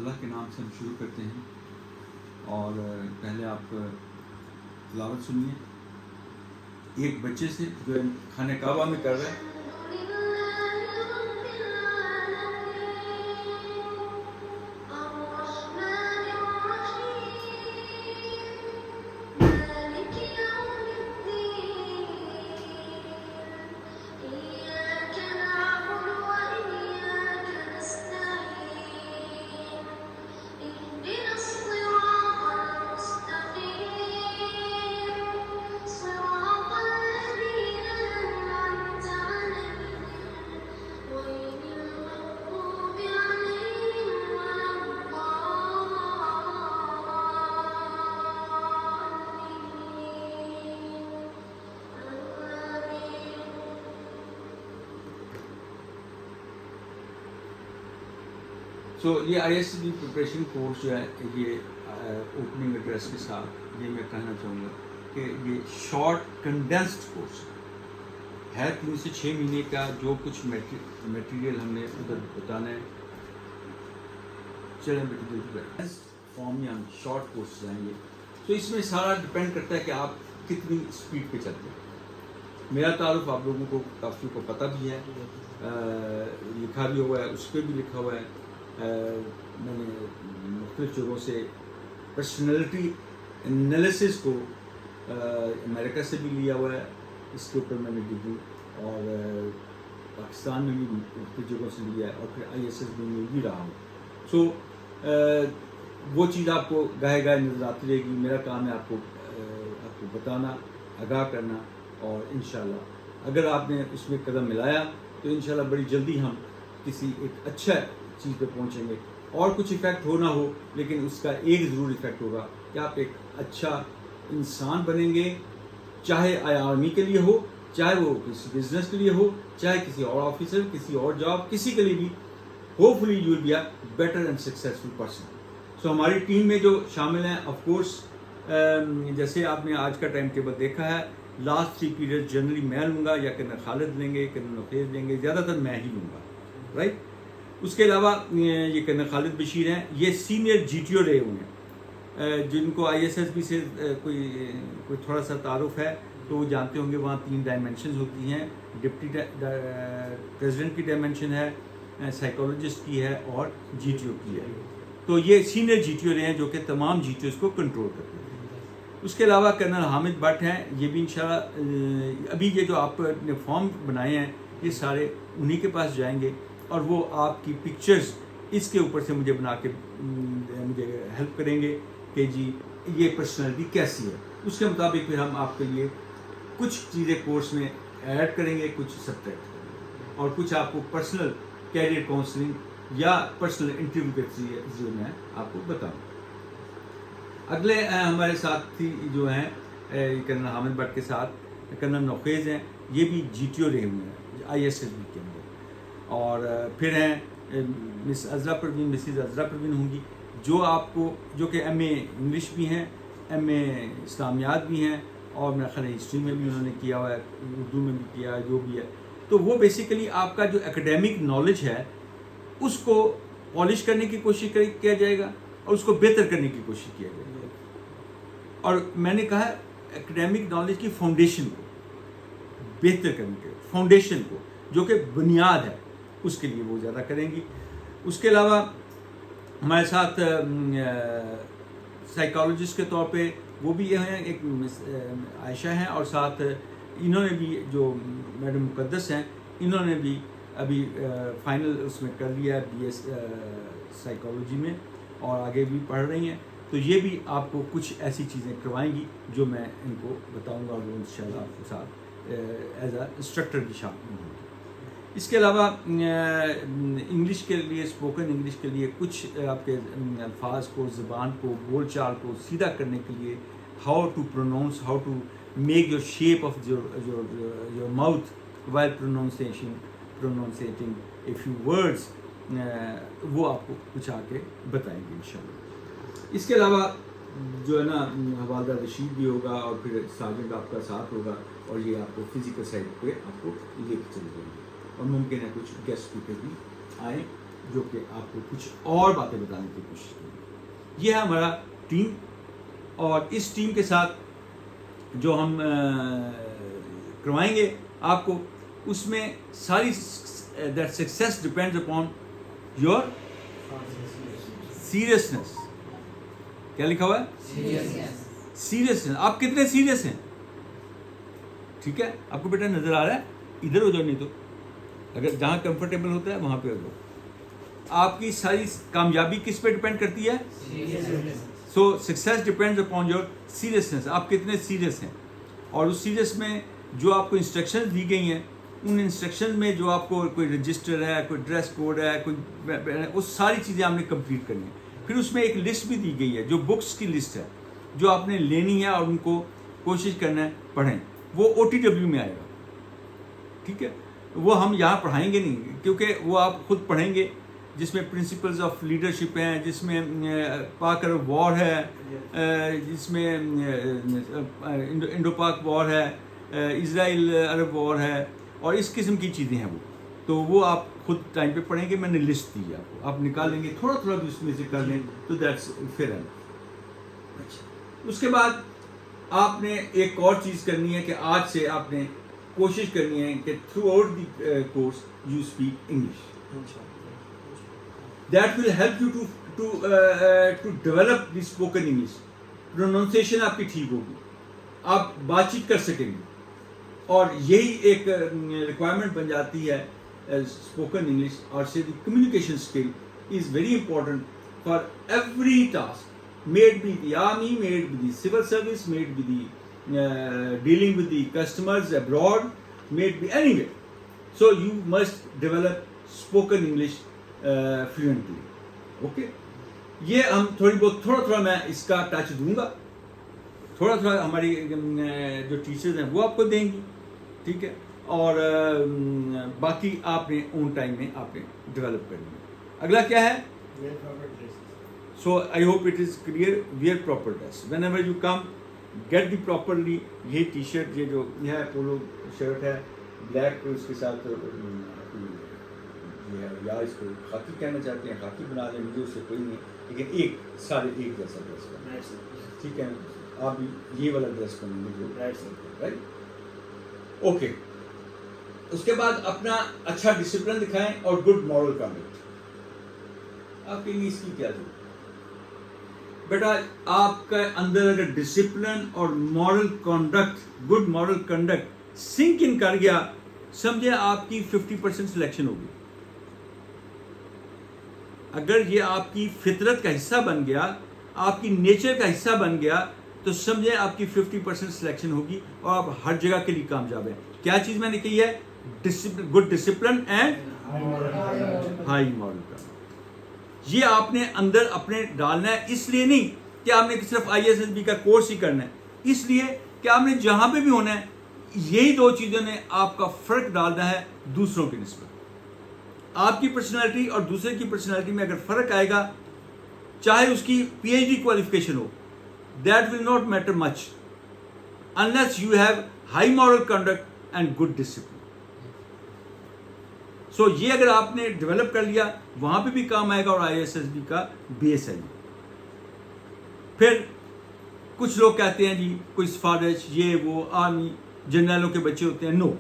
اللہ کے نام سے ہم شروع کرتے ہیں اور پہلے آپ تلاوت سنیے ایک بچے سے جو خانہ کعبہ میں کر رہا ہے. سو یہ I S B preparation course جو ہے یہ اوپننگ ایڈریس کے ساتھ یہ میں کہنا چاہوں گا کہ یہ شارٹ کنڈینسڈ کورس ہے 3 سے 6 مہینے کا. جو کچھ میٹیریل ہم نے ادھر بتانا ہے چلیں بیٹے فارم یا شارٹ کورسز ہیں یہ. تو اس میں سارا ڈپینڈ کرتا ہے کہ آپ کتنی اسپیڈ پہ چلتے ہیں. میرا تعارف آپ لوگوں کو کافی کو پتہ بھی ہے, لکھا بھی ہوا ہے, اس پہ بھی لکھا ہوا ہے. میں نے مختلف جگہوں سے پرسنالٹی انالیسس کو امریکہ سے بھی لیا ہوا ہے. اس کے اوپر میں نے ڈگری اور پاکستان میں بھی مختلف جگہوں سے لیا ہے اور پھر آئی ایس ایس بی میں بھی رہا ہوں. سو وہ چیز آپ کو گاہے گاہے نظر آتی رہے گی. میرا کام ہے آپ کو بتانا, آگاہ کرنا, اور انشاءاللہ اگر آپ نے اس میں قدم ملایا تو انشاءاللہ بڑی جلدی ہم کسی ایک اچھا چیز پہ پہنچیں گے. اور کچھ ایفیکٹ ہو نہ ہو لیکن اس کا ایک ضرور ایفیکٹ ہوگا کہ آپ ایک اچھا انسان بنیں گے, چاہے آرمی کے لیے ہو, چاہے وہ کسی بزنس کے لیے ہو, چاہے کسی اور آفیسر, کسی اور جاب, کسی کے لیے بھی. Hopefully you will be a better and successful person. So ہماری ٹیم میں جو شامل ہیں آف کورس جیسے آپ نے آج کا ٹائم ٹیبل دیکھا ہے, لاسٹ 3 پیریڈ جنرلی میں لوں گا یا کرنل خالد لیں گے, کرنل نفیذ لیں گے, زیادہ تر میں ہی لوں گا, رائٹ. اس کے علاوہ یہ کرنل خالد بشیر ہیں, یہ سینئر جی ٹی او رہے ہوئے ہیں, جن کو آئی ایس ایس بی سے کوئی تھوڑا سا تعارف ہے تو وہ جانتے ہوں گے. وہاں 3 ڈائمینشنز ہوتی ہیں, ڈپٹی پریزیڈنٹ کی ڈائمینشن ہے, سائیکالوجسٹ کی ہے, اور جی ٹی او کی ہے. تو یہ سینئر جی ٹی او رہے ہیں جو کہ تمام جی ٹی اوز کو کنٹرول کرتے ہیں. اس کے علاوہ کرنل حامد بٹ ہیں, یہ بھی انشاءاللہ ابھی یہ جو آپ نے فارم بنائے ہیں یہ سارے انہی کے پاس جائیں گے اور وہ آپ کی پکچرز اس کے اوپر سے مجھے بنا کے مجھے ہیلپ کریں گے کہ جی یہ پرسنالٹی کیسی ہے. اس کے مطابق پھر ہم آپ کے لیے کچھ چیزیں کورس میں ایڈ کریں گے, کچھ سبٹریکٹ کریں گے, اور کچھ آپ کو پرسنل کیریئر کاؤنسلنگ یا پرسنل انٹرویو کے ذریعے میں آپ کو بتاؤں. اگلے ہمارے ساتھی جو ہیں کرنل حامد بٹ کے ساتھ کرنل نوخیز ہیں, یہ بھی جی ٹی او رہے ہوئے ہیں آئی ایس ایس بی کے اندر. اور پھر ہیں مسز عذرا پروین ہوں گی جو آپ کو جو کہ ایم اے انگلش بھی ہیں, ایم اے اسلامیات بھی ہیں, اور میرا خیال ہے ہسٹری میں بھی انہوں نے کیا ہوا ہے, اردو میں بھی کیا ہے, جو بھی ہے. تو وہ بیسیکلی آپ کا جو اکیڈیمک نالج ہے اس کو پالش کرنے کی کوشش کیا جائے گا اور اس کو بہتر کرنے کی کوشش کیا جائے گا. اور میں نے کہا اکیڈیمک نالج کی فاؤنڈیشن کو بہتر کرنے کے, فاؤنڈیشن کو جو کہ بنیاد ہے اس کے لیے وہ زیادہ کریں گی. اس کے علاوہ ہمارے ساتھ سائیکالوجسٹ کے طور پہ وہ بھی یہ ہیں, ایک عائشہ ہیں, اور ساتھ انہوں نے بھی جو میڈم مقدس ہیں انہوں نے بھی ابھی فائنل اس میں کر لیا ہے بی ایس سائیکالوجی میں, اور آگے بھی پڑھ رہی ہیں. تو یہ بھی آپ کو کچھ ایسی چیزیں کروائیں گی جو میں ان کو بتاؤں گا, اور وہ انشاءاللہ آپ کے ساتھ ایز اے انسٹرکٹر بھی شامل ہوں گی. اس کے علاوہ انگلش کے لیے, اسپوکن انگلش کے لیے کچھ آپ کے الفاظ کو, زبان کو, بول چال کو سیدھا کرنے کے لیے how to pronounce, how to make your shape of your mouth while pronunciating a few words, وہ آپ کو کچھ آ کے بتائیں گے انشاءاللہ. اس کے علاوہ جو ہے نا حوالدار رشید بھی ہوگا, اور پھر ساجد آپ کا ساتھ ہوگا, اور یہ آپ کو فزیکل سائڈ پہ آپ کو لے کے چلے جائیں گے, اور ممکن ہے کچھ گیسٹ اسپیکر بھی آئیں جو کہ آپ کو کچھ اور باتیں بتانے کی کوشش کریں گے. یہ ہے ہمارا ٹیم, اور اس ٹیم کے ساتھ جو ہم کروائیں گے آپ کو, اس میں ساری that success depends upon your seriousness. کیا لکھا ہوا ہے؟ سیریسنس. آپ کتنے سیریس ہیں؟ ٹھیک ہے, آپ کو بیٹا نظر آ رہا ہے؟ ادھر ہو جاؤ, نہیں تو اگر جہاں کمفرٹیبل ہوتا ہے وہاں پہ ہو جاؤ. آپ کی ساری کامیابی کس پہ ڈپینڈ کرتی ہے؟ So success depends upon your seriousness. آپ کتنے سیریس ہیں, اور اس سیریس میں جو آپ کو انسٹرکشن دی گئی ہیں, ان انسٹرکشن میں جو آپ کو کوئی رجسٹر ہے, کوئی ڈریس کوڈ ہے, کوئی وہ ساری چیزیں آپ نے کمپلیٹ کرنی ہیں. پھر اس میں ایک لسٹ بھی دی گئی ہے جو بکس کی لسٹ ہے جو آپ نے لینی ہے, اور ان کو کوشش کرنا ہے پڑھیں. وہ OTW میں آئے گا. ٹھیک ہے, وہ ہم یہاں پڑھائیں گے نہیں, کیونکہ وہ آپ خود پڑھیں گے, جس میں پرنسپلز آف لیڈرشپ ہیں, جس میں پاک عرب وار ہے, جس میں انڈو پاک وار ہے, اسرائیل عرب وار ہے, اور اس قسم کی چیزیں ہیں. وہ آپ خود ٹائم پہ پڑھیں گے. میں نے لسٹ دی ہے آپ کو, آپ نکالیں گے, تھوڑا تھوڑا بھی اس میں سے کر لیں تو دیٹس فیئر. اس کے بعد آپ نے ایک اور چیز کرنی ہے کہ آج سے آپ نے کوشش کرنی ہے کہ throughout the course you speak English. That will help you to develop the spoken English. Pronunciation آپ کی ٹھیک ہوگی, آپ بات چیت کر سکیں گے, اور یہی ایک ریکوائرمنٹ بن جاتی ہے اسپوکن انگلش. اور سے the communication skill is very important for every task, made be the army, made be the civil service, made be the dealing with the customers abroad, made be anywhere. So you must develop spoken English fluently. Okay? یہ ہم تھوڑا تھوڑا میں اس کا touch دوں گا, تھوڑا تھوڑا ہماری جو ٹیچرز ہیں وہ آپ کو دیں گی. ٹھیک ہے, اور باقی آپ نے اون ٹائم میں آپ نے ڈیولپ کرنی ہے. اگلا کیا ہے؟ So I hope it is clear. Wear proper dress. Whenever you come, get the properly. یہ ٹی شرٹ, یہ جو یہ ہے پولو شرٹ ہے بلیک, اس کے ساتھ یا اس کو خاکی کہنا چاہتے ہیں خاکی بنا لیں, مجھے اس سے کوئی نہیں, لیکن ایک سارے ایک جیسا ڈریس کرنا. ٹھیک ہے, آپ بھی یہ والا ڈریس پہنیں گے جو رائٹ. اوکے, اس کے بعد اپنا اچھا ڈسپلن دکھائیں اور گڈ مورل کنڈکٹ. آپ کے لیے اس کی کیا ضرورت؟ بیٹا آپ کے اندر اگر ڈسپلن اور moral conduct, good moral conduct sink in کر گیا, سمجھے آپ کی 50% سلیکشن ہوگی. اگر یہ آپ کی فطرت کا حصہ بن گیا, آپ کی نیچر کا حصہ بن گیا, تو سمجھے آپ کی 50% سلیکشن ہوگی, اور آپ ہر جگہ کے لیے کامیاب ہیں. کیا چیز میں نے کہی ہے؟ Good discipline and high moral conduct. یہ آپ نے اندر اپنے ڈالنا ہے, اس لیے نہیں کہ آپ نے صرف ISSB کا کورس ہی کرنا ہے, اس لیے کہ آپ نے جہاں پہ بھی ہونا ہے یہی دو چیزوں نے آپ کا فرق ڈالنا ہے دوسروں کے نسبت. آپ کی پرسنالٹی اور دوسرے کی پرسنالٹی میں اگر فرق آئے گا, چاہے اس کی PhD qualification who, that will not matter much unless you have high moral conduct and good discipline. سو یہ اگر آپ نے ڈیولپ کر لیا, وہاں پہ بھی کام آئے گا, اور ISSB کا بیس ہے. پھر کچھ لوگ کہتے ہیں جی کوئی سفارش, یہ وہ, آرمی جنرلوں کے بچے ہوتے ہیں. نو,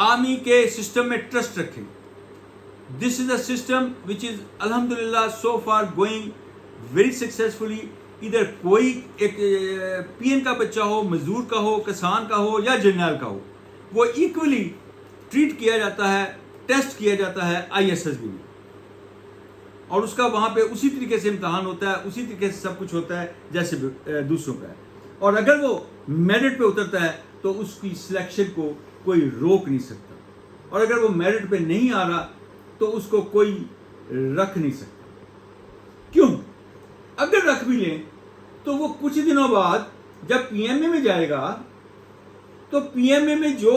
آرمی کے سسٹم میں ٹرسٹ رکھیں. دس از اے سسٹم وچ از الحمدللہ سو فار گوئنگ ویری سکسیزفلی. ادھر کوئی ایک PN کا بچہ ہو, مزدور کا ہو, کسان کا ہو یا جنرل کا ہو, وہ ایکولی ٹریٹ کیا جاتا ہے, ٹیسٹ کیا جاتا ہے ISSB میں, اور اس کا وہاں پہ اسی طریقے سے امتحان ہوتا ہے, اسی طریقے سے سب کچھ ہوتا ہے جیسے دوسروں کا ہے. اور اگر وہ میرٹ پہ اترتا ہے تو اس کی سلیکشن کو کوئی روک نہیں سکتا, اور اگر وہ میرٹ پہ نہیں آ رہا تو اس کو کوئی رکھ نہیں سکتا. کیوں؟ اگر رکھ بھی لیں تو وہ کچھ دنوں بعد جب PMA میں جائے گا تو PMA میں جو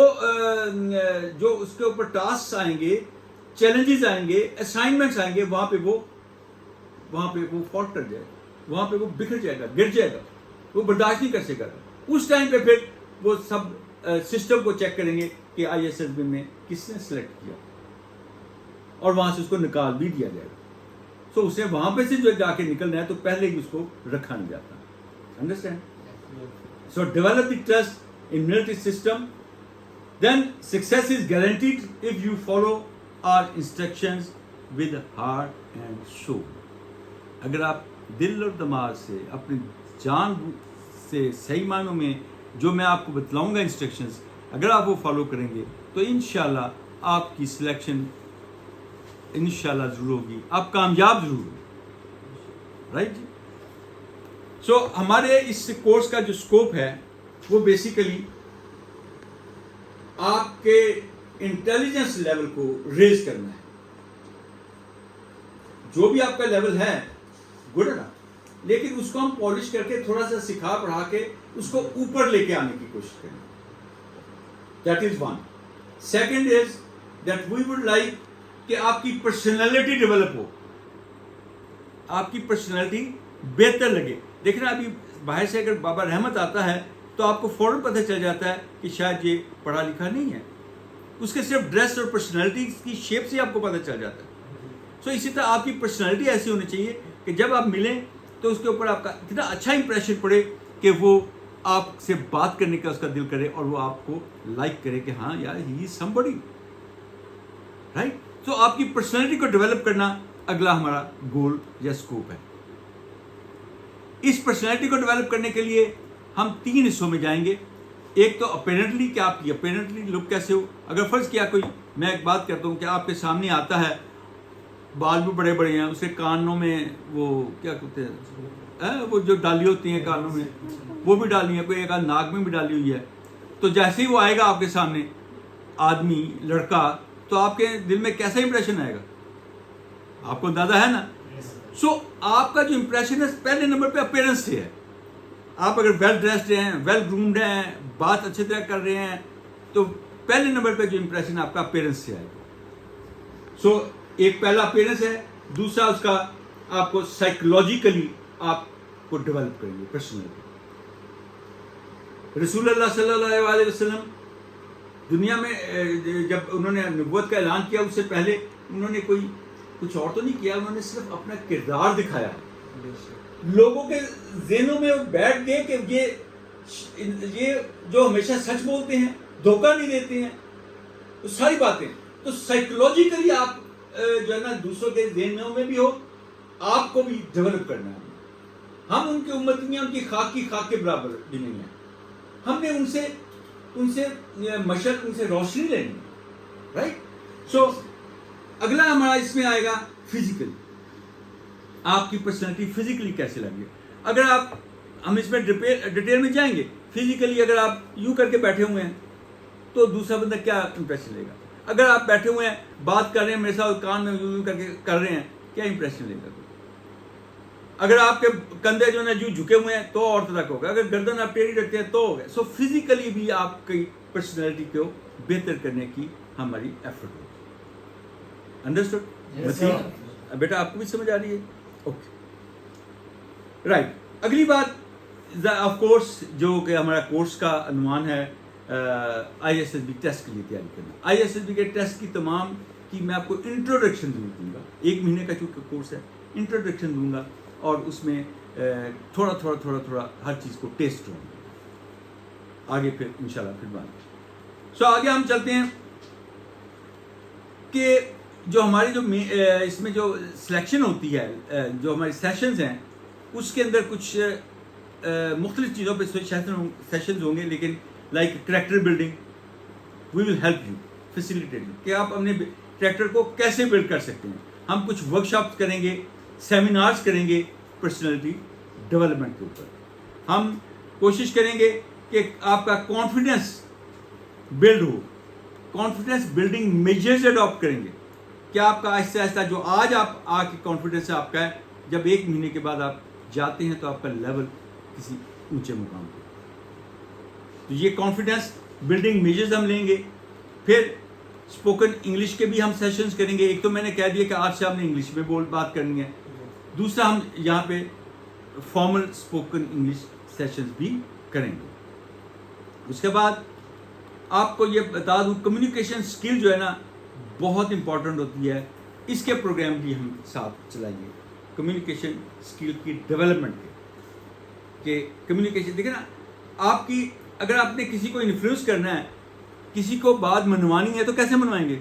اس کے اوپر ٹاسک آئیں گے, چیلنجز آئیں گے, اسائنمنٹس آئیں گے, وہاں پہ وہ فالٹ کر جائے گا, وہاں پہ وہ بکھر جائے گا, گر جائے گا, وہ برداشت نہیں کر سکے گا. اس ٹائم پہ پھر وہ سب سسٹم کو چیک کریں گے کہ ISSB میں کس نے سلیکٹ کیا. اور وہاں سے اس کو نکال بھی دیا جائے گا. سو اسے وہاں پہ سے جو جا کے نکلنا ہے تو پہلے ہی اس کو رکھا نہیں جاتا. Understand? So develop the trust in military system, then success is guaranteed if you follow our instructions with heart and soul. اگر آپ دل اور دماغ سے اپنی جان سے صحیح معنوں میں جو میں آپ کو بتلاؤں گا انسٹرکشنز, اگر آپ وہ فالو کریں گے تو انشاءاللہ آپ کی سلیکشن انشاءاللہ ضرور ہوگی, آپ کامیاب ضرور ہوگی. رائٹ جی. سو ہمارے اس کورس کا جو اسکوپ ہے وہ بیسیکلی آپ کے انٹیلیجنس لیول کو ریز کرنا ہے. جو بھی آپ کا لیول ہے گڈ ہے نا, لیکن اس کو ہم پالش کر کے تھوڑا سا سکھا پڑھا کے اس کو اوپر لے کے آنے کی کوشش کریں. That is one. Second is that we would like کہ آپ کی پرسنالٹی ڈیولپ ہو, آپ کی پرسنالٹی بہتر لگے. دیکھنا ابھی باہر سے اگر بابا رحمت آتا ہے تو آپ کو فوراً پتہ چل جاتا ہے کہ شاید یہ پڑھا لکھا نہیں ہے. اس کے صرف ڈریس اور پرسنالٹی کی شیپ سے آپ کو پتہ چل جاتا ہے. سو اسی طرح آپ کی پرسنالٹی ایسی ہونی چاہیے کہ جب آپ ملیں تو اس کے اوپر آپ کا اتنا اچھا امپریشن پڑے کہ وہ آپ سے بات کرنے کا اس کا دل کرے اور وہ آپ کو لائک کرے کہ ہاں یار ہی از سمبڈی. رائٹ. تو آپ کی پرسنالٹی کو ڈیولپ کرنا اگلا ہمارا گول یا اسکوپ ہے. اس پرسنالٹی کو ڈیولپ کرنے کے لیے ہم 3 حصوں میں جائیں گے. ایک تو اپیرنٹلی کہ آپ کی اپیرنٹلی لک کیسے ہو. اگر فرض کیا کوئی, میں ایک بات کرتا ہوں کہ آپ کے سامنے آتا ہے, بال بھی بڑے بڑے ہیں, اسے کانوں میں وہ کیا کہتے ہیں وہ جو ڈالی ہوتی ہیں کانوں میں وہ بھی ڈالی ہیں, کوئی ایک ناک میں بھی ڈالی ہوئی ہے, تو جیسے ہی وہ آئے گا آپ کے سامنے آدمی لڑکا, تو آپ کے دل میں کیسا امپریشن آئے گا, آپ کو اندازہ ہے نا. سو آپ کا جو امپریشن ہے پہلے نمبر پہ اپیرنس سے ہے. آپ اگر ویل ڈریسڈ ہیں, ویل گرومڈ ہیں, بات اچھی طرح کر رہے ہیں, تو پہلے نمبر پہ جو امپریشن آپ کا اپیرنس سے آئے گا. سو ایک پہلا اپیرنس ہے. دوسرا اس کا آپ کو سائیکولوجیکلی آپ کو ڈیولپ کریں گے پرسنالٹی. رسول اللہ صلی اللہ علیہ وسلم دنیا میں جب انہوں نے نبوت کا اعلان کیا اس سے پہلے انہوں نے کچھ اور تو نہیں کیا, انہوں نے صرف اپنا کردار دکھایا. لوگوں کے ذہنوں میں بیٹھ گئے کہ یہ جو ہمیشہ سچ بولتے ہیں, دھوکہ نہیں دیتے ہیں, تو ساری باتیں. تو سائیکولوجیکلی آپ جو ہے نا دوسروں کے ذہنوں میں بھی ہو, آپ کو بھی ڈیولپ کرنا ہے. ہم ان کی امت میں ان کی خاک کے برابر بھی نہیں ہیں. ہم نے ان سے مشرق, ان سے روشنی لینی ہے. رائٹ. سو اگلا ہمارا اس میں آئے گا فزیکل. آپ کی پرسنالٹی فزیکلی کیسے لگے. اگر آپ, ہم اس میں ڈیٹیل میں جائیں گے. فزیکلی اگر آپ یوں کر کے بیٹھے ہوئے ہیں تو دوسرا بندہ کیا امپریشن لے گا. اگر آپ بیٹھے ہوئے ہیں, بات کر رہے ہیں, میرے ساتھ کان میں یوں کر کے کر رہے ہیں, کیا امپریشن لے گا. اگر آپ کے کندھے جو ہے جو جھکے ہوئے ہیں تو اور طرح کا ہوگا. اگر گردن آپ ٹیڑھی رکھتے ہیں تو ہوگا. سو فزیکلی بھی آپ کی پرسنالٹی کو بہتر کرنے کی ہماری ایفرٹ ہوگی. انڈرسٹوڈ؟ بیٹا آپ کو بھی سمجھ آ رہی ہے؟ Okay right. اگلی بات آف کورس جو کہ ہمارا کورس کا عنوان ہے I S S B test کے لیے تیاری کرنا. آئی ایس ایس بی کے ٹیسٹ کی تمام کی میں آپ کو انٹروڈکشن دوں گا. 1 مہینے کا چونکہ کورس ہے, انٹروڈکشن دوں گا اور اس میں تھوڑا ہر چیز کو ٹیسٹ کروں گا. آگے پھر انشاءاللہ پھر بات. سو آگے ہم چلتے ہیں کہ جو ہماری جو اس میں جو سلیکشن ہوتی ہے, جو ہماری سیشنز ہیں, اس کے اندر کچھ مختلف چیزوں پہ سیشنز ہوں گے, لیکن like character building, we will help you, facilitate you کہ آپ اپنے کریکٹر کو کیسے بلڈ کر سکتے ہیں. ہم کچھ ورک شاپس کریں گے, سیمینارز کریں گے پرسنالٹی ڈیولپمنٹ کے اوپر. ہم کوشش کریں گے کہ آپ کا کانفیڈنس بلڈ ہو. کانفیڈنس بلڈنگ میجرز اڈاپٹ کریں گے کہ آپ کا آہستہ آہستہ جو آج آپ آ کے کانفیڈنس ہے آپ کا ہے, جب 1 مہینے کے بعد آپ جاتے ہیں تو آپ کا لیول کسی اونچے مقام پہ. تو یہ کانفیڈنس بلڈنگ میجرز ہم لیں گے. پھر اسپوکن انگلش کے بھی ہم سیشنز کریں گے. ایک تو میں نے کہہ دیا کہ آج سے ہم نے انگلش میں بات کرنی ہے. دوسرا ہم یہاں پہ فارمل اسپوکن انگلش سیشنز بھی کریں گے. اس کے بعد آپ کو یہ بتا دوں کمیونیکیشن اسکل جو ہے نا بہت امپورٹنٹ ہوتی ہے اس کے پروگرام بھی ہم ساتھ چلائیں گے کمیونیکیشن اسکل کی ڈیولپمنٹ کے. کہ کمیونیکیشن دیکھیں نا, آپ کی اگر آپ نے کسی کو انفلوئنس کرنا ہے, کسی کو بات منوانی ہے تو کیسے منوائیں گے؟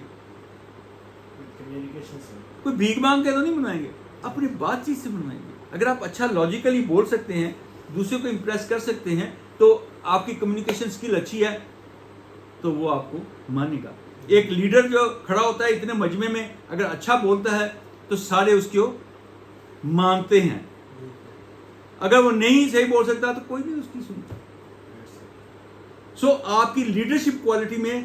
کوئی بھیک مانگ کے تو نہیں منوائیں گے, اپنی بات چیت سے منوائیں گے. اگر آپ اچھا لاجیکلی بول سکتے ہیں, دوسرے کو امپریس کر سکتے ہیں, تو آپ کی کمیونیکیشن اسکل اچھی ہے تو وہ آپ کو مانے گا. ایک لیڈر جو کھڑا ہوتا ہے اتنے مجمع میں, اگر اچھا بولتا ہے تو سارے اس کو مانتے ہیں. اگر وہ نہیں صحیح بول سکتا تو کوئی نہیں اس کی سنتا. سو آپ کی لیڈرشپ کوالٹی میں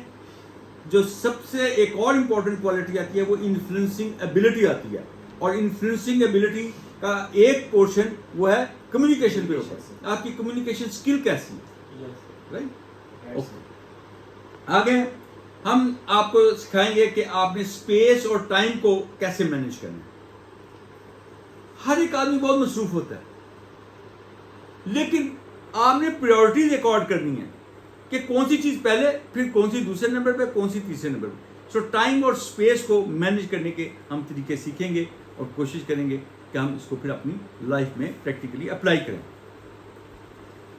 جو سب سے ایک اور امپورٹنٹ کوالٹی آتی ہے وہ انفلوئنسنگ ایبلٹی آتی ہے. اور انفلوئنسنگ ایبلٹی کا ایک پورشن وہ ہے کمیونیکیشن پہ ہوتا ہے. آپ کی کمیونیکیشن اسکل کیسی ہے, رائٹ؟ آگے ہم آپ کو سکھائیں گے کہ آپ نے اسپیس اور ٹائم کو کیسے مینیج کرنا ہے. ہر ایک آدمی بہت مصروف ہوتا ہے, لیکن آپ نے پریورٹیز ریکارڈ کرنی ہے کہ کون سی چیز پہلے, پھر کون سی دوسرے نمبر پہ, کون سی تیسرے نمبر پہ. سو ٹائم اور اسپیس کو مینیج کرنے کے ہم طریقے سیکھیں گے اور کوشش کریں گے کہ ہم اس کو پھر اپنی لائف میں پریکٹیکلی اپلائی کریں.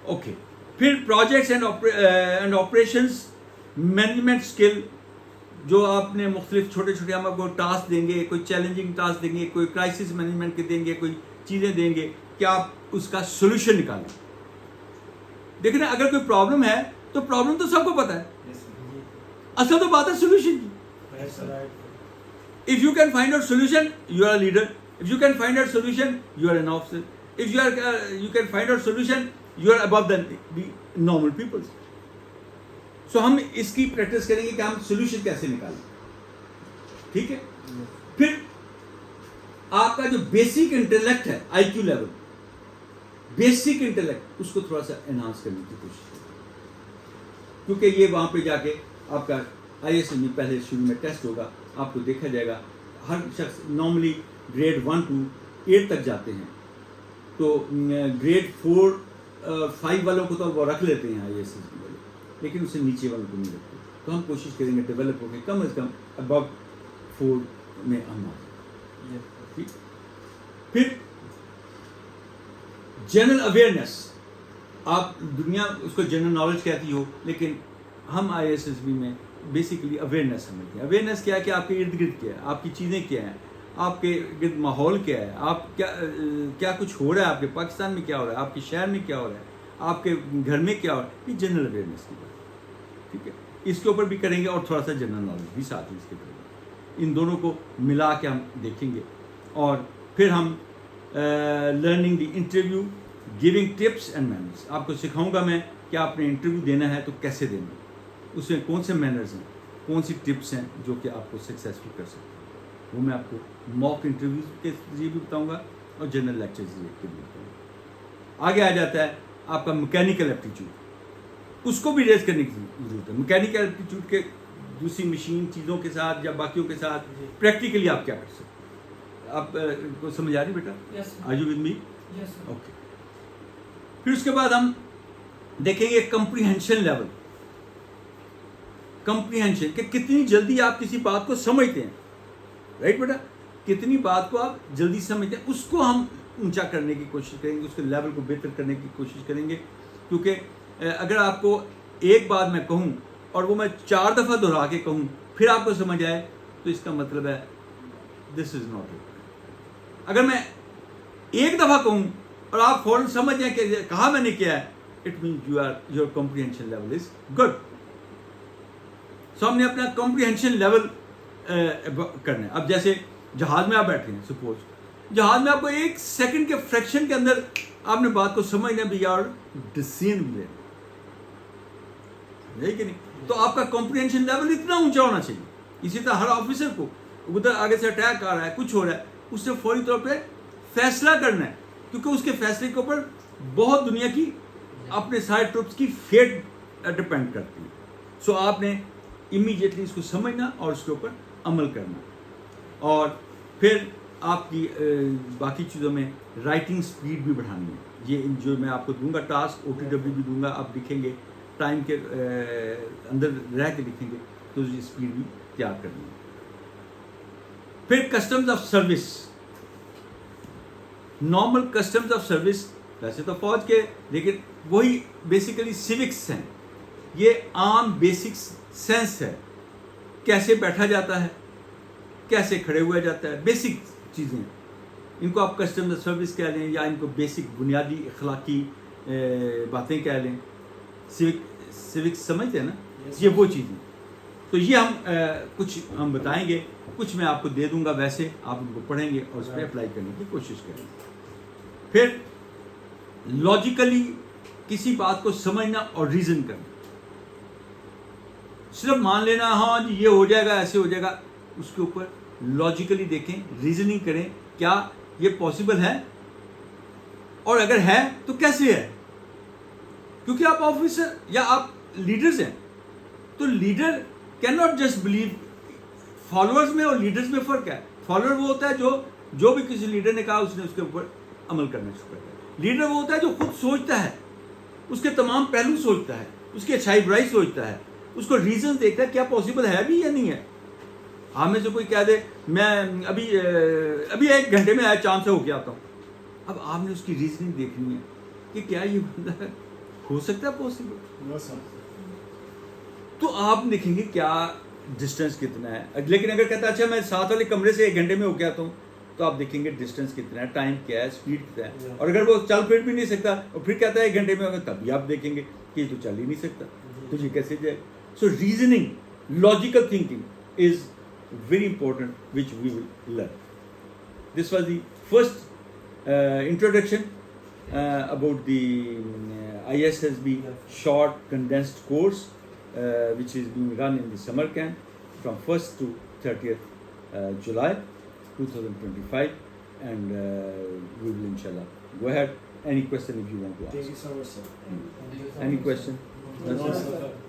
اوکے, پھر projects and operations management skill, جو آپ نے مختلف چھوٹے چھوٹے ہم آپ کو ٹاسک دیں گے, کوئی چیلنجنگ ٹاسک دیں گے, کوئی کرائسس مینجمنٹ کے دیں گے, کوئی چیزیں دیں گے کہ آپ اس کا سولوشن نکالیں. دیکھیں نا, اگر کوئی پرابلم ہے تو پرابلم تو سب کو پتہ ہے, اصل تو بات ہے سولوشن کی. If you can find out solution, you are a leader. If you can find out solution, you are an officer. If you can find out solution, you are above the normal people. So ہم اس کی practice کریں گے کہ ہم solution کیسے نکالیں. ٹھیک ہے. پھر آپ کا جو بیسک انٹلیکٹ ہے, آئی کیو لیول, بیسک انٹلیکٹ, اس کو تھوڑا سا انہانس کرنے کی کوشش کریں, کیونکہ یہ وہاں پہ جا کے آپ کا آئی ایس میں پہلے شروع میں ٹیسٹ ہوگا. آپ کو دیکھا جائے گا, ہر شخص نارملی گریڈ 1 to 8 تک جاتے ہیں, تو گریڈ 4-5 والوں کو تو وہ رکھ لیتے ہیں آئی ایس والے, لیکن اس سے نیچے والوں کو نہیں رکھتے. تو ہم کوشش کریں گے ڈیولپ ہو کے کم از کم ابو 4 میں ہم آ. پھر جنرل اویئرنیس, آپ دنیا اس کو جنرل نالج کہتی ہو, لیکن ہم آئی ایس ایس بی میں بیسیکلی اویئرنیس سمجھتے ہیں. اویئرنیس کیا ہے کہ آپ کے ارد گرد کیا ہے, آپ کی چیزیں کیا ہیں, آپ کے گرد ماحول کیا ہے, آپ کیا کچھ ہو رہا ہے, آپ کے پاکستان میں کیا ہو رہا ہے, آپ کے شہر میں کیا ہو رہا ہے, آپ کے گھر میں کیا ہو رہا ہے. یہ جنرل اویئرنیس کی بات ہے. ٹھیک ہے, اس کے اوپر بھی کریں گے, اور تھوڑا سا جنرل نالج بھی ساتھ ہی اس کے کریں گے. ان دونوں کو ملا کے ہم دیکھیں گے. اور پھر ہم learning the interview, giving tips and manners, آپ کو سکھاؤں گا میں کہ آپ نے انٹرویو دینا ہے تو کیسے دینا ہے, اس میں کون سے مینرز ہیں, کون سی ٹپس ہیں جو کہ آپ کو سکسیزفل کر سکتے ہیں. وہ میں آپ کو موک انٹرویوز کے ذریعے بھی بتاؤں گا اور جنرل لیکچر کے بھی بتاؤں گا. آگے آ جاتا ہے آپ کا میکینیکل ایپٹیچیوڈ, اس کو بھی ریز کرنے کی ضرورت ہے. میکینیکل ایپٹیچیوڈ کے دوسری مشین چیزوں کے ساتھ یا باقیوں کے ساتھ پریکٹیکلی آپ کیا کر سکتے ہیں. آپ کو سمجھ آ رہی بیٹا؟ Are you with me? Okay. پھر اس کے بعد ہم دیکھیں گے کمپریہنشن لیول, کمپریہنشن کہ کتنی جلدی آپ کسی بات کو سمجھتے ہیں. رائٹ بیٹا, کتنی بات کو آپ جلدی سمجھتے ہیں, اس کو ہم اونچا کرنے کی کوشش کریں گے, اس کے لیول کو بہتر کرنے کی کوشش کریں گے. کیونکہ اگر آپ کو ایک بات میں کہوں اور وہ میں 4 دفعہ دہرا کے کہوں پھر آپ کو سمجھ آئے, تو اس کا مطلب ہے دس از ناٹ اٹ. اگر میں ایک دفعہ کہوں اور آپ فوراً سمجھ جائیں کہ کہا میں نے کیا ہے, it means your comprehension level is good. So ہم نے اپنا کمپریہنشن لیول کرنا ہے. اب جیسے جہاز میں آپ بیٹھے ہیں, سپوز جہاز میں آپ کو 1 سیکنڈ کے فریکشن کے اندر آپ نے بات کو سمجھنا بھی اور ڈسیزن بھی لینا ہے کہ نہیں, تو آپ کا کمپریہنشن لیول اتنا اونچا ہونا چاہیے. اسی طرح ہر آفیسر کو ادھر آگے سے اٹیک آ رہا ہے, کچھ ہو رہا ہے, اس سے فوری طور پہ فیصلہ کرنا ہے, کیونکہ اس کے فیصلے کے اوپر بہت دنیا کی اپنے سارے ٹروپس کی فیٹ ڈپینڈ کرتی ہے. سو آپ نے امیڈیٹلی اس کو سمجھنا اور اس کے اوپر عمل کرنا. اور پھر آپ کی باقی چیزوں میں رائٹنگ سپیڈ بھی بڑھانی ہے. یہ جو میں آپ کو دوں گا ٹاسک, OTW بھی دوں گا, آپ لکھیں گے ٹائم کے اندر رہ کے لکھیں گے, تو یہ سپیڈ بھی تیار کرنی ہے. پھر customs of service. Normal customs of service ویسے تو فوج کے، لیکن وہی بیسیکلی سیوکس ہیں. یہ عام بیسک سینس ہے، کیسے بیٹھا جاتا ہے، کیسے کھڑے ہوا جاتا ہے، بیسک چیزیں. ان کو آپ کسٹمز آف سروس کہہ لیں یا ان کو بیسک بنیادی اخلاقی باتیں کہہ لیں. سیوکس سمجھتے ہیں نا، یہ وہ چیزیں. تو یہ کچھ ہم بتائیں گے، کچھ میں آپ کو دے دوں گا، ویسے آپ ان کو پڑھیں گے اور اس پہ اپلائی کرنے کی کوشش کریں گے. پھر لاجیکلی کسی بات کو سمجھنا اور ریزن کرنا. صرف مان لینا ہاں جی یہ ہو جائے گا، ایسے ہو جائے گا، اس کے اوپر لاجیکلی دیکھیں، ریزننگ کریں، کیا یہ پاسبل ہے، اور اگر ہے تو کیسے ہے. کیونکہ آپ آفیسر یا آپ لیڈرز ہیں، تو leader can not just blue. Followers میں اور لیڈرز میں فرق ہے. فالوور وہ ہوتا ہے جو بھی کسی لیڈر نے کہا اس نے اس کے اوپر عمل کرنا شروع کر دیا. لیڈر وہ ہوتا ہے جو خود سوچتا ہے، اس کے تمام پہلو سوچتا ہے، اس کی اچھائی برائی سوچتا ہے، اس کو ریزن دیکھتا ہے کیا پاسبل ہے بھی یا نہیں ہے. ہم میں سے کوئی کہہ دے میں ابھی 1 گھنٹے میں چاند سے ہو کے آتا ہوں. اب آپ نے اس کی ریزننگ دیکھنی ہے کہ کیا یہ بندہ ہو سکتا ہے پاسبل. تو آپ دیکھیں گے کیا ڈسٹینس کتنا ہے. لیکن اگر کہتا ہے اچھا میں ساتھ والے کمرے سے 1 گھنٹے میں ہو کے آتا ہوں، تو آپ دیکھیں گے ڈسٹینس کتنا ہے، ٹائم کیا ہے، اسپیڈ کتنا ہے. اور اگر وہ چل پھر بھی نہیں سکتا اور پھر کہتا ہے 1 گھنٹے میں ہوگا، تب بھی آپ دیکھیں گے کہ یہ تو چل ہی نہیں سکتا، تو یہ کیسے جائے. So reasoning, logical thinking is very important, which we will learn. This was the first introduction about the ISSB short condensed course which is being run in the summer camp from 1st to 30th July 2025, and we will inshallah go ahead. Any question if you want to ask. Thank you so much, sir. Any question?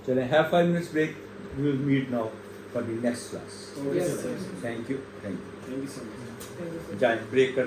Chale, have 5 minutes break. We will meet now for the next class. Yes, sir. Thank you. Thank you so much. جائیں break کر